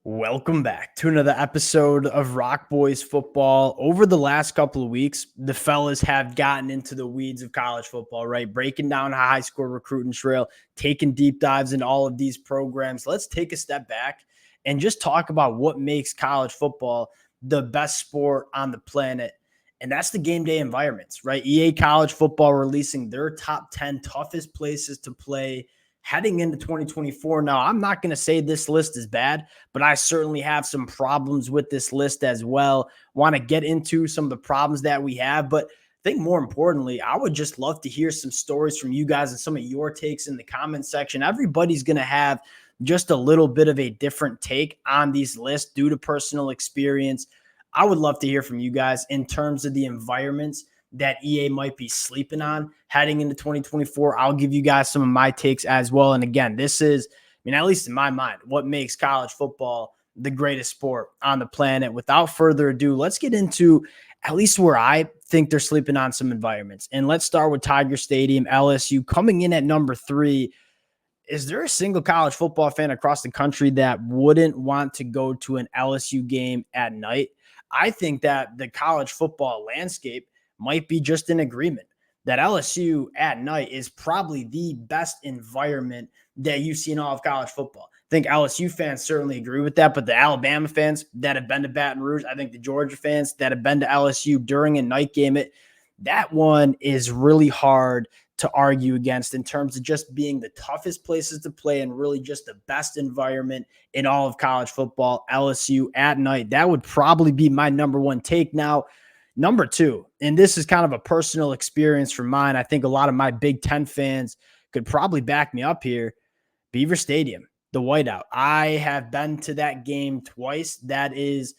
Welcome back to another episode of Rock Boys Football. Over the last couple of weeks, the fellas have gotten into the weeds of college football, right? Breaking down a high school recruiting trail, taking deep dives in all of these programs. Let's take a step back and just talk about what makes college football the best sport on the planet. And that's the game day environments, right? EA College Football releasing their top 10 toughest places to play heading into 2024. Now, I'm not going to say this list is bad, but I certainly have some problems with this list as well. Want to get into some of the problems that we have, but I think more importantly, I would just love to hear some stories from you guys and some of your takes in the comment section. Everybody's going to have just a little bit of a different take on these lists due to personal experience. I would love to hear from you guys in terms of the environments that EA might be sleeping on heading into 2024. I'll give you guys some of my takes as well. And again, this is, at least in my mind, what makes college football the greatest sport on the planet. Without further ado, let's get into at least where I think they're sleeping on some environments. And let's start with Tiger Stadium, LSU coming in at number 3. Is there a single college football fan across the country that wouldn't want to go to an LSU game at night? I think that the college football landscape might be just in agreement that LSU at night is probably the best environment that you see in all of college football. I think LSU fans certainly agree with that, but the Alabama fans that have been to Baton Rouge, I think the Georgia fans that have been to LSU during a night game, that one is really hard to argue against in terms of just being the toughest places to play and really just the best environment in all of college football. LSU at night, that would probably be my number one take. Now, number 2, and this is kind of a personal experience from mine. I think a lot of my Big Ten fans could probably back me up here. Beaver Stadium, the whiteout. I have been to that game twice. That is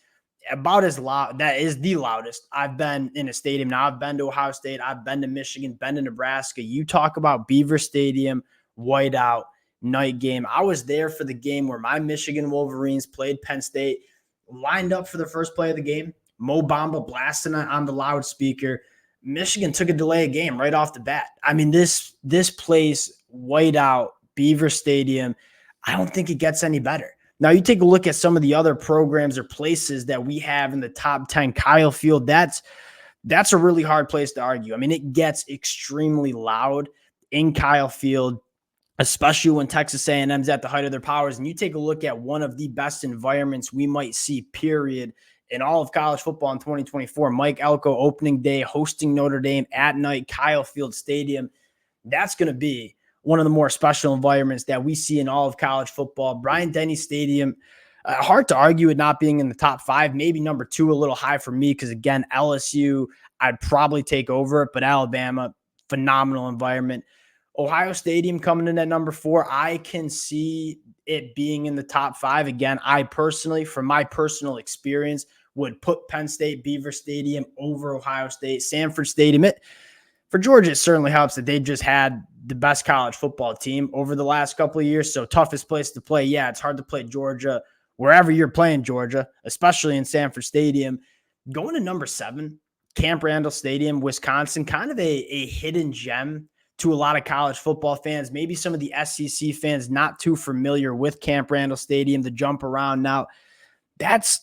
about as loud. That is the loudest I've been in a stadium. Now, I've been to Ohio State. I've been to Michigan, been to Nebraska. You talk about Beaver Stadium, whiteout, night game. I was there for the game where my Michigan Wolverines played Penn State, lined up for the first play of the game. Mo Bamba blasting on the loudspeaker. Michigan took a delay of game right off the bat. This place, whiteout, Beaver Stadium, I don't think it gets any better. Now, you take a look at some of the other programs or places that we have in the top 10. Kyle Field, that's a really hard place to argue. It gets extremely loud in Kyle Field, especially when Texas A&M's at the height of their powers. And you take a look at one of the best environments we might see, period, in all of college football in 2024. Mike Elko opening day, hosting Notre Dame at night, Kyle Field Stadium. That's going to be one of the more special environments that we see in all of college football. Bryant-Denny Stadium, hard to argue it not being in the top 5, maybe number 2, a little high for me because, again, LSU, I'd probably take over it, but Alabama, phenomenal environment. Ohio Stadium coming in at number 4, I can see it being in the top 5. Again, I personally, from my personal experience, would put Penn State, Beaver Stadium over Ohio State. Sanford Stadium, for Georgia, it certainly helps that they've just had the best college football team over the last couple of years. So toughest place to play. Yeah, it's hard to play Georgia wherever you're playing Georgia, especially in Sanford Stadium. Going to number 7, Camp Randall Stadium, Wisconsin, kind of a hidden gem to a lot of college football fans. Maybe some of the SEC fans not too familiar with Camp Randall Stadium, the jump around. Now, that's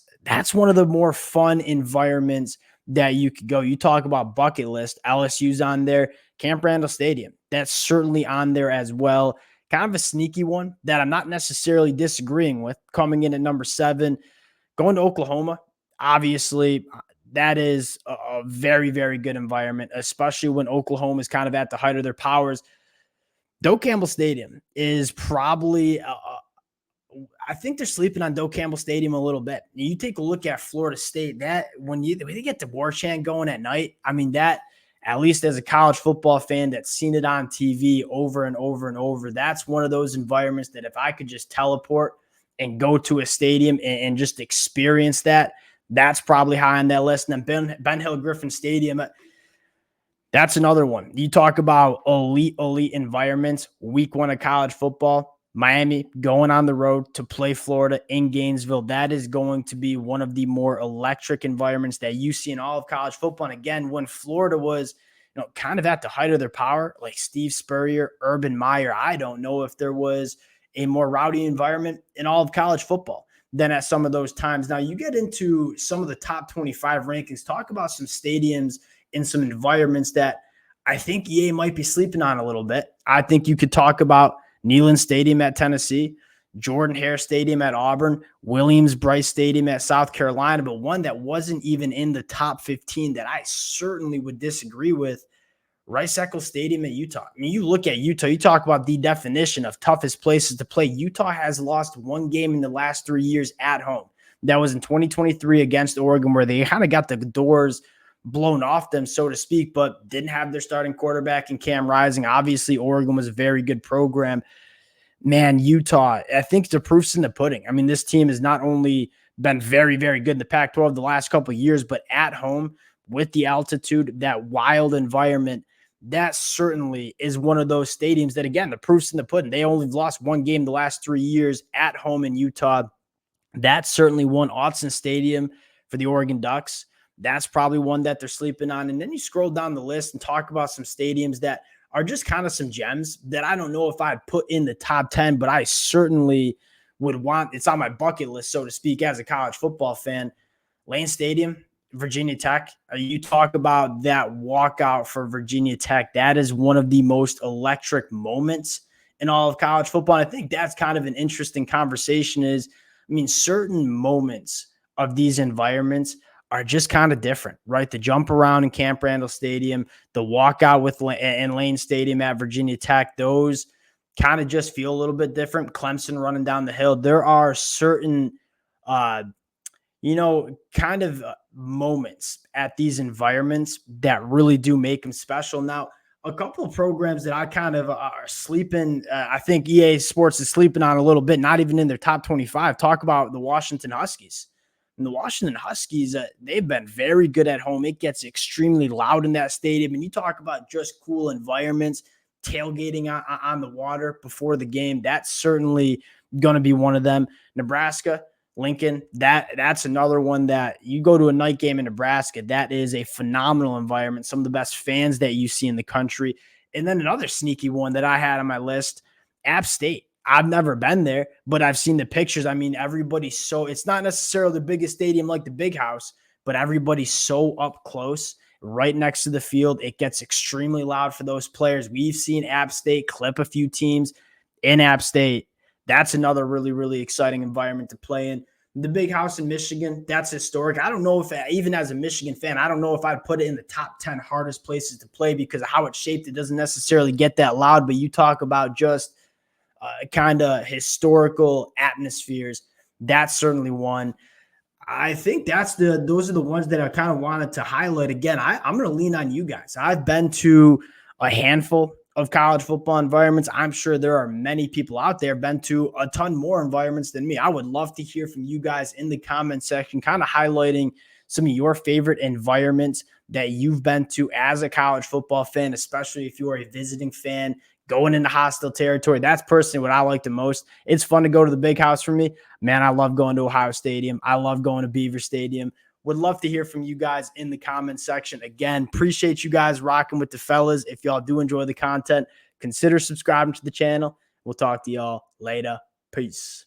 one of the more fun environments that you could go. You talk about bucket list, LSU's on there, Camp Randall Stadium, that's certainly on there as well. Kind of a sneaky one that I'm not necessarily disagreeing with, coming in at number 7. Going to Oklahoma, obviously, that is a very, very good environment, especially when Oklahoma is kind of at the height of their powers. Doak Campbell Stadium is probably I think they're sleeping on Doak Campbell Stadium a little bit. You take a look at Florida State, that when they get the war chant going at night, that, at least as a college football fan that's seen it on TV over and over and over, that's one of those environments that if I could just teleport and go to a stadium and just experience that, that's probably high on that list. And then Ben Hill Griffin Stadium, that's another one. You talk about elite environments, week 1 of college football. Miami going on the road to play Florida in Gainesville. That is going to be one of the more electric environments that you see in all of college football. And again, when Florida was, kind of at the height of their power, like Steve Spurrier, Urban Meyer, I don't know if there was a more rowdy environment in all of college football. than at some of those times. Now, you get into some of the top 25 rankings, talk about some stadiums in some environments that I think EA might be sleeping on a little bit. I think you could talk about Neyland Stadium at Tennessee, Jordan Hare Stadium at Auburn, Williams-Brice Stadium at South Carolina, but one that wasn't even in the top 15 that I certainly would disagree with, Rice-Eccles Stadium at Utah. I mean, you look at Utah, you talk about the definition of toughest places to play. Utah has lost one game in the last 3 years at home. That was in 2023 against Oregon, where they kind of got the doors blown off them, so to speak, but didn't have their starting quarterback in Cam Rising. Obviously, Oregon was a very good program. Man, Utah, I think the proof's in the pudding. I mean, this team has not only been very, very good in the Pac-12 the last couple of years, but at home with the altitude, that wild environment, that certainly is one of those stadiums that, again, the proof's in the pudding. They only lost one game the last 3 years at home in Utah. That's certainly one. Autzen Stadium for the Oregon Ducks. That's probably one that they're sleeping on. And then you scroll down the list and talk about some stadiums that are just kind of some gems that I don't know if I'd put in the top 10, but I certainly would want. It's on my bucket list, so to speak, as a college football fan. Lane Stadium, Virginia Tech. You talk about that walkout for Virginia Tech. That is one of the most electric moments in all of college football. And I think that's kind of an interesting conversation certain moments of these environments are just kind of different, right? The jump around in Camp Randall Stadium, the walkout with Lane Stadium at Virginia Tech, those kind of just feel a little bit different. Clemson running down the hill. There are certain, moments at these environments that really do make them special. Now, a couple of programs that I kind of are sleeping, I think EA Sports is sleeping on a little bit, not even in their top 25. Talk about the Washington Huskies. And the Washington Huskies, they've been very good at home. It gets extremely loud in that stadium. And you talk about just cool environments, tailgating on the water before the game. That's certainly going to be one of them. Nebraska, Lincoln, that's another one that you go to a night game in Nebraska. That is a phenomenal environment. Some of the best fans that you see in the country. And then another sneaky one that I had on my list, App State. I've never been there, but I've seen the pictures. I mean, it's not necessarily the biggest stadium like the Big House, but everybody's so up close right next to the field. It gets extremely loud for those players. We've seen App State clip a few teams in App State. That's another really, really exciting environment to play in. The Big House in Michigan, that's historic. I don't know if, even as a Michigan fan, I don't know if I'd put it in the top 10 hardest places to play because of how it's shaped. It doesn't necessarily get that loud, but you talk about just kind of historical atmospheres. That's certainly one. I think those are the ones that I kind of wanted to highlight. Again, I'm going to lean on you guys. I've been to a handful of college football environments. I'm sure there are many people out there been to a ton more environments than me. I would love to hear from you guys in the comment section, kind of highlighting some of your favorite environments that you've been to as a college football fan, especially if you are a visiting fan going into hostile territory. That's personally what I like the most. It's fun to go to the Big House for me. Man, I love going to Ohio Stadium. I love going to Beaver Stadium. Would love to hear from you guys in the comment section. Again, appreciate you guys rocking with the fellas. If y'all do enjoy the content, consider subscribing to the channel. We'll talk to y'all later. Peace.